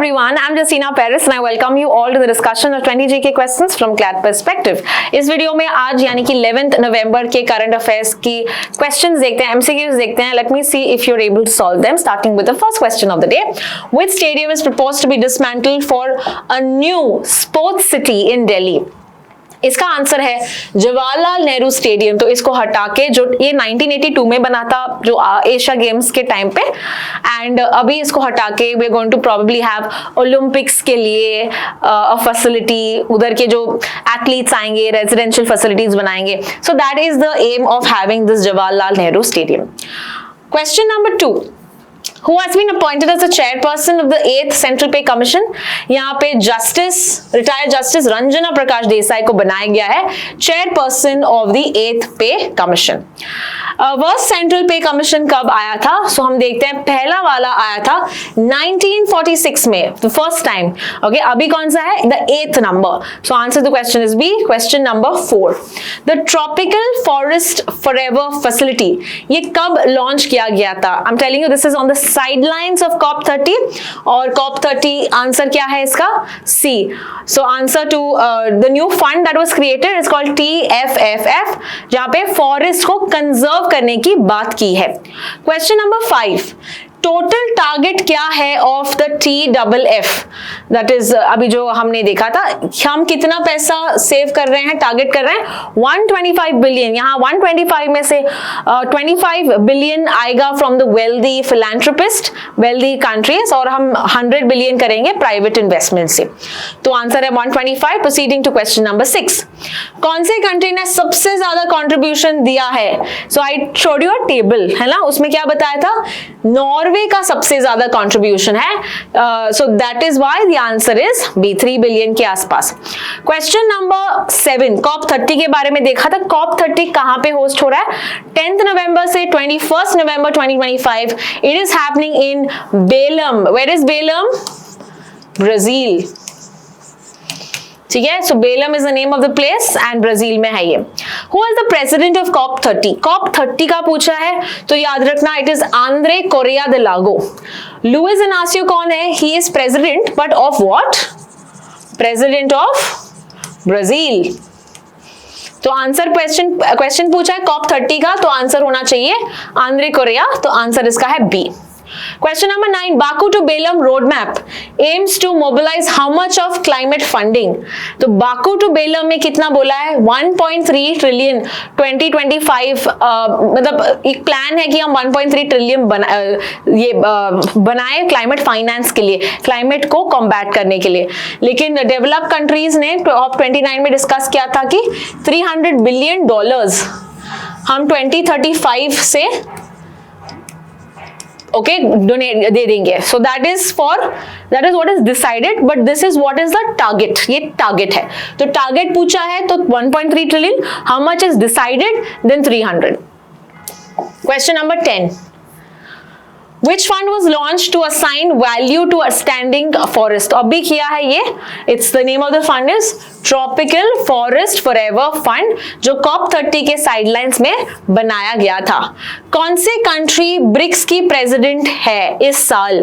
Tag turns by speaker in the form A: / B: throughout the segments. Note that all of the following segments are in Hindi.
A: everyone, I'm Jasina Paris and I welcome you all to the discussion of 20 GK questions from CLAT Perspective. इस वीडियो में आज यानी कि 11th नवंबर के करंट अफेयर्स की क्वेश्चंस देखते हैं, MCQs देखते हैं. Let me see if you're able to solve them. Starting with the first question of the day. Which stadium is proposed to be dismantled for a new sports city in Delhi? इसका आंसर है जवाहरलाल नेहरू स्टेडियम. तो इसको हटा के, जो ये 1982 में बना था जो एशिया गेम्स के टाइम पे, एंड अभी इसको हटा के we are going to probably have Olympics के लिए अ फैसिलिटी, उधर के जो एथलीट्स आएंगे रेजिडेंशियल फैसिलिटीज बनाएंगे. So that is the aim of having this Jawaharlal Nehru stadium. Question number 2. Who has been appointed as the chairperson of the 8th Central Pay Commission? यहाँ पे रिटायर्ड जस्टिस रंजना प्रकाश देसाई को बनाया गया है चेयरपर्सन ऑफ द 8th पे कमीशन. फर्स्ट सेंट्रल पे कमीशन कब आया था? सो हम देखते हैं, पहला वाला आया था 1946 में, द फर्स्ट टाइम. ओके, अभी कौन सा है? The 8th number. So answer the question is B. Question number 4. The tropical forest forever facility, ये कब लॉन्च किया गया था? I am telling you this is on the sidelines of COP30, और COP30 आंसर क्या है इसका? C. So answer to the new fund that was created is called TFFF, जहां पे फॉरेस्ट को कंजर्व करने की बात की है. Question number 5. टोटल टारगेट क्या है of the TFF? That is अभी जो हमने देखा था, हम कितना पैसा सेव कर रहे हैं, टारगेट कर रहे हैं 125 बिलियन. यहाँ 125 में से 25 बिलियन आएगा from the wealthy philanthropist, wealthy countries, और हम 100 बिलियन करेंगे प्राइवेट इन्वेस्टमेंट से. तो आंसर है 125. Proceeding to question number 6. कौन से कंट्री ने सबसे ज्यादा कॉन्ट्रीब्यूशन दिया है? So I showed you a table, है ना, उसमें क्या बताया था? नॉर्वे का सबसे ज्यादा कंट्रीब्यूशन है. So that is why the answer is B, 3 billion के आसपास. Question number 7. COP30 के बारे में देखा था. COP30 कहां पे होस्ट हो रहा है? 10th नवंबर से 21st नवंबर 2025. It is happening in Belem. Where is Belem? Brazil. ठीक है, so Belem is the name of the place and Brazil में है ये. Who is the president of COP30? COP30 का पूछा है तो याद रखना, it is Andre Correa do Lago. Luiz Inacio कौन है? He is president, but of what? President of Brazil. तो आंसर, क्वेश्चन पूछा है COP30 का, तो आंसर होना चाहिए आंद्रे कोरेया. तो आंसर इसका है B. Question number 9. Baku to Belem roadmap aims to mobilize how much of climate funding? तो Baku to Belem में कितना बोला है? 1.3 ट्रिलियन 2025. मतलब एक प्लान है कि हम 1.3 ट्रिलियन बनाए क्लाइमेट फाइनेंस के लिए, क्लाइमेट को कॉम्बैट करने के लिए. लेकिन डेवलप कंट्रीज ने COP29 में डिस्कस किया था कि $300 बिलियन हम 2035 से डोनेट दे देंगे. So that is what is decided, but this is what is the target. ये टारगेट है. तो टारगेट पूछा है तो 1.3 trillion, how much is decided, then 300. Question number 10. Which fund was launched to assign value to a standing forest? तो अभी किया है ये. It's the name of the fund is Tropical Forest Forever Fund, जो COP30 के साइडलाइंस में बनाया गया था. कौन से कंट्री ब्रिक्स की प्रेसिडेंट है इस साल?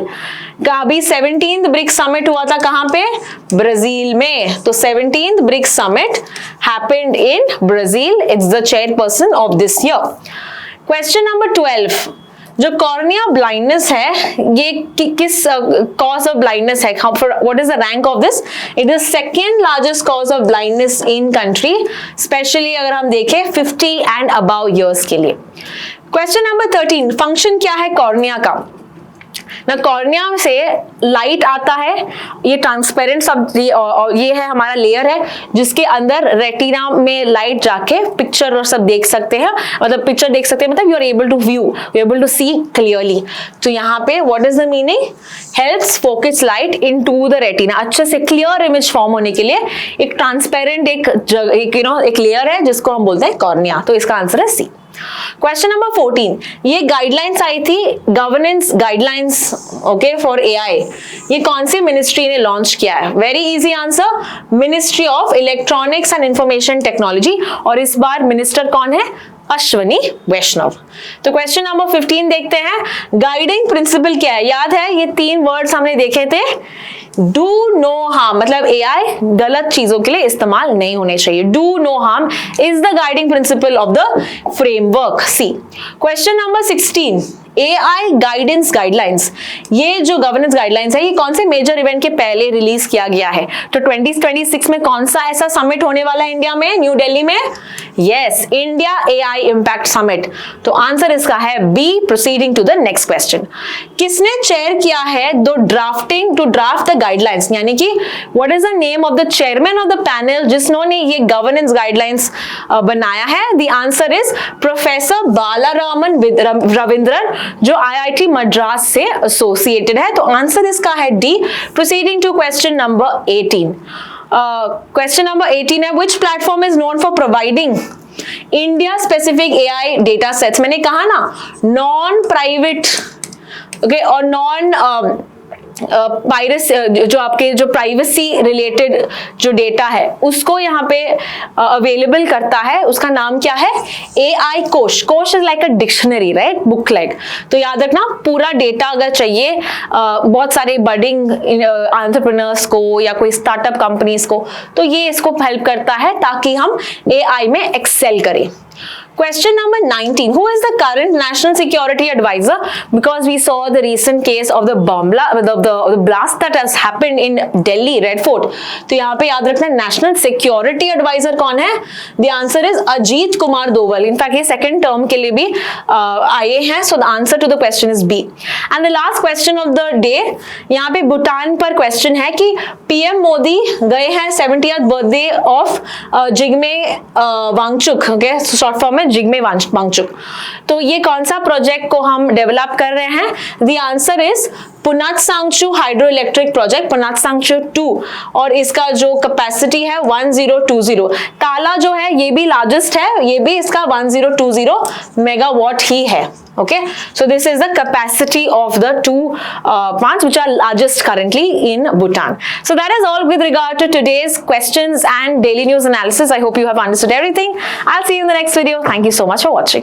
A: अभी 17th ब्रिक्स समिट हुआ था कहां पे? ब्राजील में. तो 17th BRICS summit happened in Brazil. It's the chairperson of this year. Question number 12. जो कॉर्निया ब्लाइंडनेस है, ये किस कॉज ऑफ ब्लाइंडनेस है? What is the rank of this? It is second largest cause of blindness in country, especially अगर हम देखें 50 एंड अबव ईयर्स के लिए. Question number 13. फंक्शन क्या है कॉर्निया का? ना, कॉर्निया से लाइट आता है, ये ट्रांसपेरेंट सब, ये है हमारा लेयर है जिसके अंदर रेटिना में लाइट जाके पिक्चर और सब देख सकते हैं, मतलब पिक्चर देख सकते हैं, मतलब you are able to view, you able to see clearly. तो यहाँ पे what is the meaning? Helps focus light into the retina. अच्छे से क्लियर इमेज फॉर्म होने के लिए एक ट्रांसपेरेंट एक लेयर है जिसको हम बोलते हैं कॉर्निया. तो इसका आंसर है सी. Question number 14. ये गाइडलाइंस आई थी, governance guidelines, okay, for AI. ये कौन सी मिनिस्ट्री ने लॉन्च किया है? Very easy answer, ministry of electronics and information technology. और इस बार मिनिस्टर कौन है? अश्वनी वैष्णव. तो क्वेश्चन नंबर 15 देखते हैं. गाइडिंग प्रिंसिपल क्या है? याद है ये 3 वर्ड्स हमने देखे थे, डू नो हार्म मतलब AI गलत चीजों के लिए इस्तेमाल नहीं होने चाहिए. Do no harm is the guiding principle of the framework. See question number 16, AI guidance guidelines. ये जो गवर्नेंस गाइडलाइंस है ये कौन से मेजर इवेंट के पहले रिलीज किया गया है? तो 2026 में कौन सा ऐसा समिट होने वाला है इंडिया में, न्यू दिल्ली में? Yes, India AI impact summit. तो आंसर इसका है B. Proceeding to the next question. किसने चेयर किया है टू ड्राफ्ट द गाइडलाइंस, यानी कि what is the name of the chairman of the panel जिसने ये गवर्नेंस गाइडलाइंस बनाया है? The answer is professor Balaraman Ravindran, जो IIT मद्रास से एसोसिएटेड है. तो आंसर इसका है D. Proceeding to question number 18. Question number 18 है which platform is known for providing India specific AI data sets. मैंने कहा ना नॉन प्राइवेट और नॉन जो आपके जो प्राइवेसी रिलेटेड जो डेटा है उसको यहाँ पे अवेलेबल करता है. उसका नाम क्या है? AI कोश. कोश is like a dictionary, right, book like. तो याद रखना पूरा डेटा अगर चाहिए बहुत सारे बडिंग एंटरप्रेन्योर्स को या कोई स्टार्टअप कंपनीज को, तो ये इसको हेल्प करता है ताकि हम AI में एक्सेल करें. Question number 19. Who is the current national security advisor? Because we saw the recent case of the blast that has happened in Delhi, Red Fort. तो यहाँ पे याद रखना national security advisor कौन है? The answer is Ajit Kumar Doval. In fact ये second term के लिए भी आए हैं. So the answer to the question is B. And the last question of the day, यहाँ पे भूटान पर question है कि PM मोदी गए हैं 70th birthday of Jigme Wangchuck, okay, short form में जिग्मे वांगचुक. तो ये कौन सा प्रोजेक्ट को हम डेवलप कर रहे हैं? The answer is Punatsangchhu hydroelectric project, Punatsangchhu 2, और इसका जो कैपेसिटी है 1020. काला जो है ये भी लार्जेस्ट है, ये भी इसका 1020 मेगावाट ही है. Okay, so this is the capacity of the two plants which are largest currently in Bhutan. So that is all with regard to today's questions and daily news analysis. I hope you have understood everything. I'll see you in the next video. Thank you so much for watching.